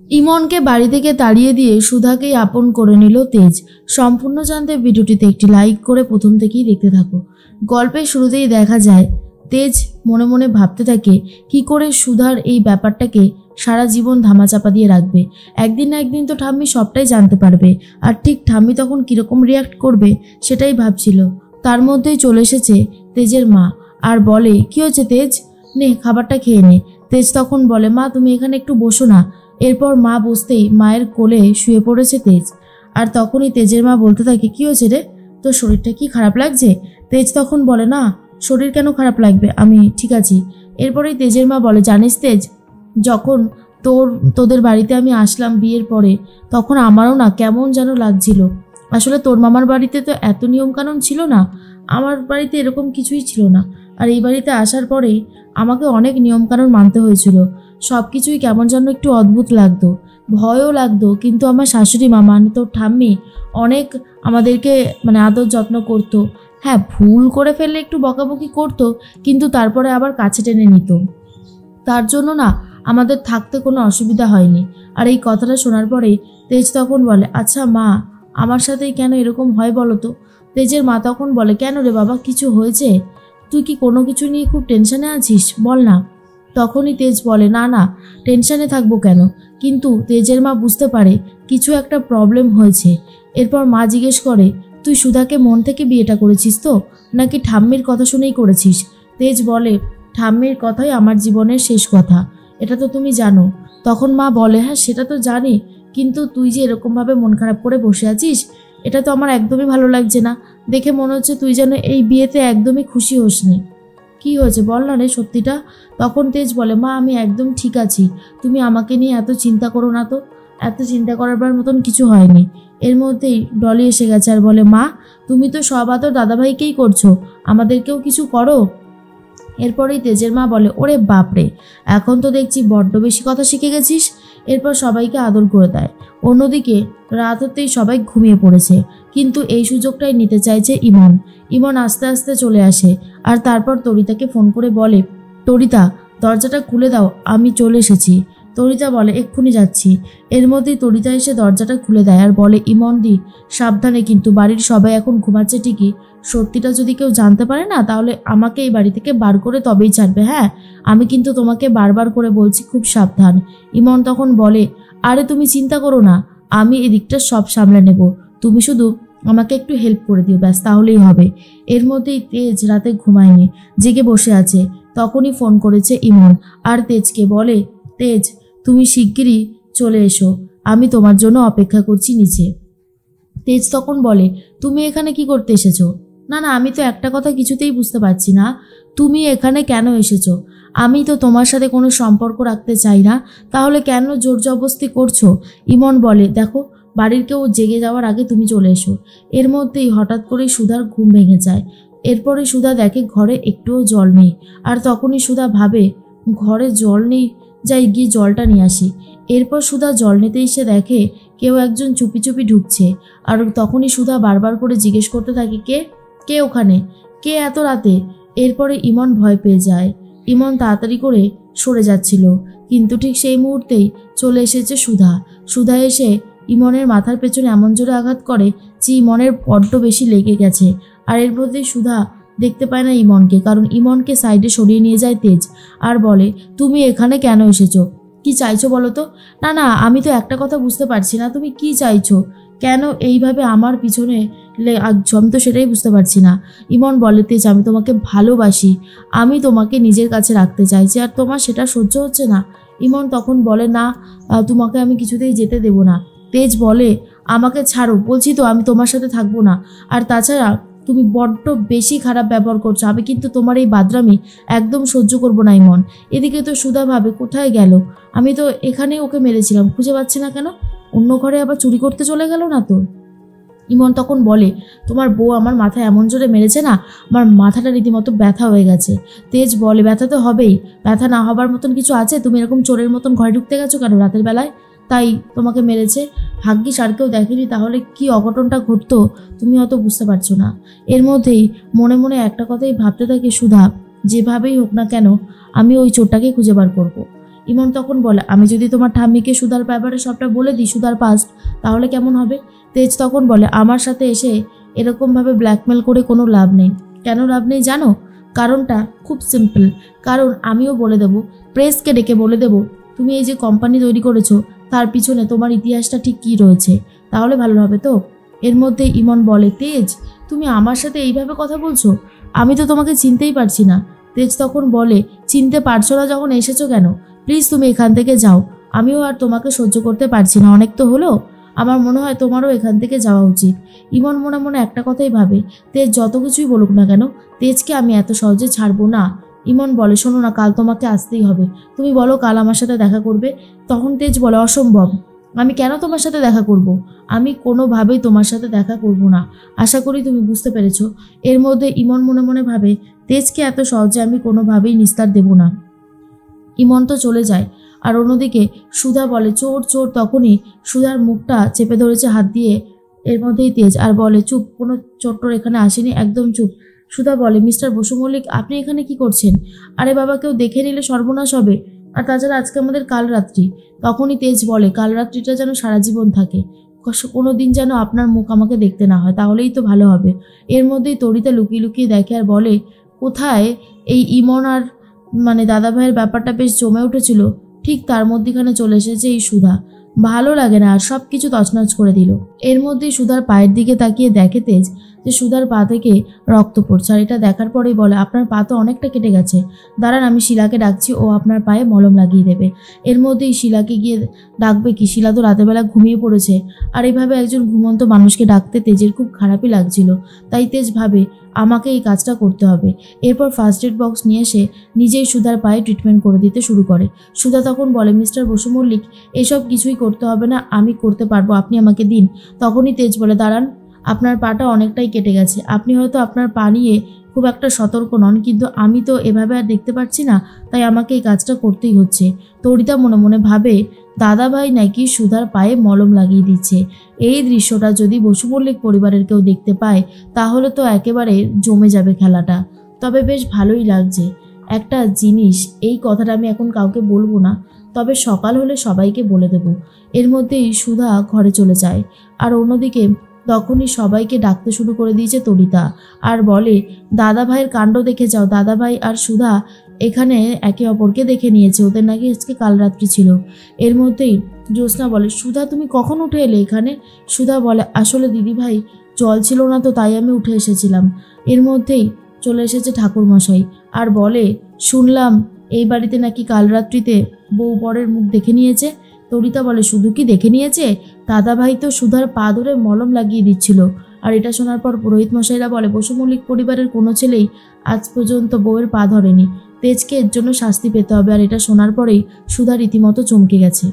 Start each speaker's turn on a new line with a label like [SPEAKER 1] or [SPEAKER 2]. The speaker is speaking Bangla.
[SPEAKER 1] ইমনকে বাড়ি থেকে তাড়িয়ে দিয়ে সুধাকেই আপন করে নিল তেজ। সম্পূর্ণ জানতে ভিডিওটিতে একটি লাইক করে প্রথম থেকেই দেখতে থাকো। গল্পের শুরুতেই দেখা যায় তেজ মনে মনে ভাবতে থাকে কি করে সুধার এই ব্যাপারটাকে সারা জীবন ধামাচাপা দিয়ে রাখবে। একদিন না একদিন তো ঠাম্মি সবটাই জানতে পারবে, আর ঠিক ঠাম্মি তখন কীরকম রিয়াক্ট করবে সেটাই ভাবছিল। তার মধ্যেই চলে এসেছে তেজের মা আর বলে, কি হচ্ছে তেজ, নে খাবারটা খেয়ে নে। তেজ তখন বলে, মা তুমি এখানে একটু বসো না। এরপর মা বসতেই মায়ের কোলে শুয়ে পড়েছে তেজ। আর তখনই তেজের মা বলতে থাকে, কি হয়েছে রে, তোর শরীরটা কি খারাপ লাগছে? তেজ তখন বলে, না শরীর কেন খারাপ লাগবে, আমি ঠিক আছি। এরপরেই তেজের মা বলে, জানিস তেজ, যখন তোদের বাড়িতে আমি আসলাম বিয়ের পরে, তখন আমারও না কেমন যেন লাগছিল। আসলে তোর মামার বাড়িতে তো এত নিয়মকানুন ছিল না, আমার বাড়িতে এরকম কিছুই ছিল না। আর এই বাড়িতে আসার পরেই আমাকে অনেক নিয়মকানুন মানতে হয়েছিল। সব কিছুই কেমন যেন একটু অদ্ভুত লাগতো, ভয়ও লাগতো। কিন্তু আমার শাশুড়ি মা মানে তোর ঠাম্মি অনেক আমাদেরকে আদর যত্ন করতো। হ্যাঁ, ভুল করে ফেললে একটু বকাবকি করতো, কিন্তু তারপরে আবার কাছে টেনে নিত। তার জন্য না আমাদের থাকতে কোনো অসুবিধা হয়নি। আর এই কথাটা শোনার পরেই তেজ তখন বলে, আচ্ছা মা, আমার সাথেই কেন এরকম হয় বলো তো? তেজের মা তখন বলে, কেন রে বাবা, কিছু হয়েছে? তুই কি কোনো কিছু নিয়ে খুব টেনশনে আছিস, বল না। তখনই তেজ বলে, না না, টেনশনে থাকবো কেন। কিন্তু তেজের মা বুঝতে পারে কিছু একটা প্রবলেম হয়েছে। এরপর মা জিজ্ঞেস করে, তুই সুধাকে মন থেকে বিয়েটা করেছিস তো, নাকি ঠাম্মির কথা শুনেই করেছিস? তেজ বলে, ঠাম্মির কথাই আমার জীবনের শেষ কথা, এটা তো তুমি জানো। তখন মা বলে, হ্যাঁ সেটা তো জানি, কিন্তু তুই যে এরকমভাবে মন খারাপ করে বসে আছিস, এটা তো আমার একদমই ভালো লাগছে না। দেখে মনে হচ্ছে তুই যেন এই বিয়েতে একদমই খুশি হোসনি। কি হয়েছে বল না রে সত্যিটা। তখন তেজ বলে, মা আমি একদম ঠিক আছি, তুমি আমাকে নিয়ে এত চিন্তা করো না তো, এত চিন্তা করার মতন কিছু হয়নি। এর মধ্যেই ডলি এসে গেছে আর বলে, মা তুমি তো সব আদর দাদাভাইকেই করছো, আমাদেরকেও কিছু করো। এরপরেই তেজের মা বলে, ওরে বাপরে, এখন তো দেখছি বড্ড বেশি কথা শিখে গেছিস। এরপর সবাইকে আদর করে দেয়। অন্যদিকে রাত হতেই সবাই ঘুমিয়ে পড়েছে, কিন্তু এই সুযোগটাই নিতে চাইছে ইমন। ইমন আস্তে আস্তে চলে আসে আর তারপর তরিতাকে ফোন করে বলে, তরিতা দরজাটা খুলে দাও, আমি চলে এসেছি। তরিতা বলে, এক্ষুনি যাচ্ছি। এর মধ্যেই তরিতা এসে দরজাটা খুলে দেয় আর বলে, ইমন দি সাবধানে, কিন্তু বাড়ির সবাই এখন ঘুমাচ্ছে ঠিকই, সত্যিটা যদি কেউ জানতে পারে না তাহলে আমাকে এই বাড়ি থেকে বার করে তবেই ছাড়বে। হ্যাঁ, আমি কিন্তু তোমাকে বারবার করে বলছি, খুব সাবধান। ইমন তখন বলে, আরে তুমি চিন্তা করো না, আমি এদিকটা সব সামলে নেব, তুমি শুধু আমাকে একটু হেল্প করে দিও, ব্যাস তাহলেই হবে। এর মধ্যেই তেজ রাতে ঘুমায়নি, জেগে বসে আছে। তখনই ফোন করেছে ইমন আর তেজকে বলে, তেজ তুমি শিগগিরই চলে এসো, আমি তোমার জন্য অপেক্ষা করছি নিচে। তেজ তখন বলে, তুমি এখানে কি করতে এসেছো? না না, আমি তো একটা কথা কিছুতেই বুঝতে পারছি না, তুমি এখানে কেন এসেছো? আমি তো তোমার সাথে কোনো সম্পর্ক রাখতে চাই না, তাহলে কেন জোর জবরদস্তি করছো? ইমন বলে, দেখো বাড়ির কেউ জেগে যাওয়ার আগে তুমি চলে এসো। এর মধ্যেই হঠাৎ করেই সুধার ঘুম ভেঙে যায়। এরপরে সুধা দেখে ঘরে একটুও জল নেই। আর তখনই সুধা ভাবে, ঘরে জল নেই, যাই গিয়ে জলটা নিয়ে আসি। এরপর সুধা জল নিতে এসে দেখে কেউ একজন চুপি চুপি ঢুকছে। আর তখনই সুধা বারবার করে জিজ্ঞেস করতে থাকে, কে কে ওখানে, কে এত রাতে? এরপরে ইমন ভয় পেয়ে যায়। ইমন তাড়াতাড়ি করে সরে যাচ্ছিল, কিন্তু ঠিক সেই মুহূর্তেই চলে এসেছে সুধা। সুধা এসে ইমনের মাথার পেছনে এমন জোরে আঘাত করে যে ইমনের বড্ড বেশি লেগে গেছে। আর এর মধ্যে সুধা দেখতে পায় না ইমনকে, কারণ ইমনকে সাইডে সরিয়ে নিয়ে যায় তেজ আর বলে, তুমি এখানে কেন এসেছো, কি চাইছো বলো তো? না না, আমি তো একটা কথা বুঝতে পারছি না, তুমি কি চাইছো, কেন এইভাবে আমার পিছনে লাগছো, আমি তো সেটাই বুঝতে পারছি না। ইমন বলে, তেজ আমি তোমাকে ভালোবাসি, আমি তোমাকে নিজের কাছে রাখতে চাইছি, আর তোমার সেটা সহ্য হচ্ছে না। ইমন তখন বলে, না তোমাকে আমি কিছুতেই যেতে দেব না। তেজ বলে, আমাকে ছাড়ো, বলছি তো আমি তোমার সাথে থাকবো না। আর তাছাড়া তুমি বড্ড বেশি খারাপ ব্যবহার করছো, আমি কিন্তু তোমার এই বাদরামি একদম সহ্য করবো না ইমন। এদিকে তো সুধা ভাবে, কোথায় গেল, আমি তো এখানেই ওকে মেরেছিলাম, খুঁজে পাচ্ছি না কেন, অন্য ঘরে আবার চুরি করতে চলে গেল না তো? ইমন তখন বলে, তোমার বউ আমার মাথায় এমন জোরে মেরেছে না, আমার মাথাটা রীতিমতো ব্যথা হয়ে গেছে। তেজ বলে, ব্যথা তো হবেই, ব্যথা না হবার মতন কিছু আছে? তুমি এরকম চোরের মতন ঘরে ঢুকতে গেছো কেন রাতের বেলায়, তাই তোমাকে মেরেছে। ভাগ্যিস আর কেউ দেখেনি, তাহলে কি অঘটনটা ঘটতো তুমি অত বুঝতে পারছো না। এর মধ্যেই মনে মনে একটা কথাই ভাবতে থাকে সুধা, যেভাবেই হোক না কেন আমি ওই চোরটাকে খুঁজে বার করবো। ইমন তখন বলে, আমি যদি তোমার ঠাম্মিকে সুধার ব্যাপারে সবটা বলে দিই, সুধার পাস্ট, তাহলে কেমন হবে? তেজ তখন বলে, আমার সাথে এসে এরকমভাবে ব্ল্যাকমেল করে কোনো লাভ নেই। কেন লাভ নেই জানো? কারণটা খুব সিম্পল। কারণ আমিও বলে দেবো, প্রেসকে ডেকে বলে দেবো তুমি এই যে কোম্পানি তৈরি করেছো তার পিছনে তোমার ইতিহাসটা ঠিক কী রয়েছে, তাহলে ভালো হবে তো। এর মধ্যে ইমন বলে, তেজ তুমি আমার সাথে এইভাবে কথা বলছো? আমি তো তোমাকে চিনতেই পারছি না। তেজ তখন বলে, চিনতে পারছো না যখন এসেছো কেন? প্লিজ তুমি এখান থেকে যাও, আমিও আর তোমাকে সহ্য করতে পারছি না, অনেক তো হলো। আমার মনে হয় তোমারও এখান থেকে যাওয়া উচিত। ইমন মনে মনে একটা কথাই ভাবে, তেজ যত কিছুই বলুক না কেন, তেজকে আমি এত সহজে ছাড়বো না। ইমন বলে, শোনো না, কাল তোমাকে আসতেই হবে। তুমি বলো কাল আমার সাথে দেখা করবে। তখন তেজ বলে, অসম্ভব, আমি কেন তোমার সাথে দেখা করব? আমি কোনোভাবেই তোমার সাথে দেখা করব না। আশা করি তুমি বুঝতে পেরেছো। এর মধ্যে ইমন মনে মনে ভাবে, তেজকে এত সহজে আমি কোনোভাবেই নিস্তার দেব না। ইমন তো চলে যায়। আর অন্যদিকে সুধা বলে, চোর চোর। তখনই সুধার মুখটা চেপে ধরেছে হাত দিয়ে। এর মধ্যেই তেজ আর বলে, চুপ, কোনো চোর এখানে আসেনি, একদম চুপ। সুধা বলে, মিস্টার বসু মল্লিক, আপনি এখানে কি করছেন? আরে বাবা, কেউ দেখে নিলে সর্বনাশ হবে। আর তাছাড়া আজকে আমাদের কাল রাত্রি। তখনই তেজ বলে, কাল রাত্রিটা যেন সারা জীবন থাকে, কোনো দিন যেন আপনার মুখ আমাকে দেখতে না হয়, তাহলেই তো ভালো হবে। এর মধ্যেই তরিতা লুকিয়ে লুকিয়ে দেখে আর বলে, কোথায় এই ইমন আর দাদা ভাইয়ের ব্যাপারটা বেশ জমে উঠেছিল, ঠিক তার মধ্যেখানে চলে এসেছে এই সুধা। ভালো লাগে না, আর সব কিছু তছনছ করে দিল। এর মধ্যেই সুধার পায়ের দিকে তাকিয়ে দেখে তেজ যে সুধার পা থেকে রক্ত পড়ছে। আর এটা দেখার পরেই বলে, আপনার পা তো অনেকটা কেটে গেছে, দাঁড়ান আমি শিলাকে ডাকছি, ও আপনার পায়ে মলম লাগিয়ে দেবে। এর মধ্যেই শিলাকে গিয়ে ডাকবে কি, শিলা তো রাতেরবেলা ঘুমিয়ে পড়েছে। আর এইভাবে একজন ঘুমন্ত মানুষকে ডাকতে তেজের খুব খারাপই লাগছিল। তাই তেজ ভাবে, আমাকে এই কাজটা করতে হবে। এরপর ফার্স্ট এড বক্স নিয়ে এসে নিজেই সুধার পায়ে ট্রিটমেন্ট করে দিতে শুরু করে। সুধা তখন বলে, মিস্টার বসু মল্লিক, এসব কিছুই করতে হবে না, আমি করতে পারবো, আপনি আমাকে দিন। তখনই তেজ বলে, দাঁড়ান, আপনার পাটা অনেকটাই কেটে গেছে, আপনি হয়তো আপনার পা নিয়ে খুব একটা সতর্ক নন, কিন্তু আমি তো এভাবে আর দেখতে পাচ্ছি না, তাই আমাকে এই কাজটা করতেই হচ্ছে। তরিতা মনে মনে ভাবে, দাদাভাই নাকি সুধার পায়ে মলম লাগিয়ে দিচ্ছে। এই দৃশ্যটা যদি বসু মল্লিক পরিবারের কেউ দেখতে পায় তাহলে তো একেবারে জমে যাবে খেলাটা। তবে বেশ ভালোই লাগছে। একটা জিনিস, এই কথাটা আমি এখন কাউকে বলবো না, তবে সকাল হলে সবাইকে বলে দেব। এর মধ্যেই সুধা ঘরে চলে যায়। আর অন্যদিকে তখনই সবাইকে ডাকতে শুরু করে দিয়েছে তরিতা, আর বলে, দাদা ভাইয়ের কাণ্ড দেখে যাও। দাদা ভাই আর সুধা এখানে একে অপরকে দেখে নিয়েছে, ওদের নাকি আজকে কাল রাত্রি ছিল। এর মধ্যেই জ্যোৎস্না বলে, সুধা তুমি কখন উঠে এলে এখানে? সুধা বলে, আসলে দিদি ভাই, জল ছিল না তো তাই আমি উঠে এসেছিলাম। এর মধ্যেই চলে এসেছে ঠাকুরমশাই আর বলে, শুনলাম এই বাড়িতে নাকি কাল রাত্রিতে বউ বরের মুখ দেখে নিয়েছে। তরিতা বলে, শুধু কি দেখে নিয়েছে, দাদা ভাই তো সুধার পা ধরে মলম লাগিয়ে দিচ্ছিল। আর এটা শোনার পর পুরোহিত মশাইরা বলে, বসু মল্লিক পরিবারের কোনো ছেলেই আজ পর্যন্ত বউয়ের পা ধরেনি, তেজকে এর জন্য শাস্তি পেতে হবে। আর এটা শোনার পরেই সুধা রীতিমতো চমকে গেছে।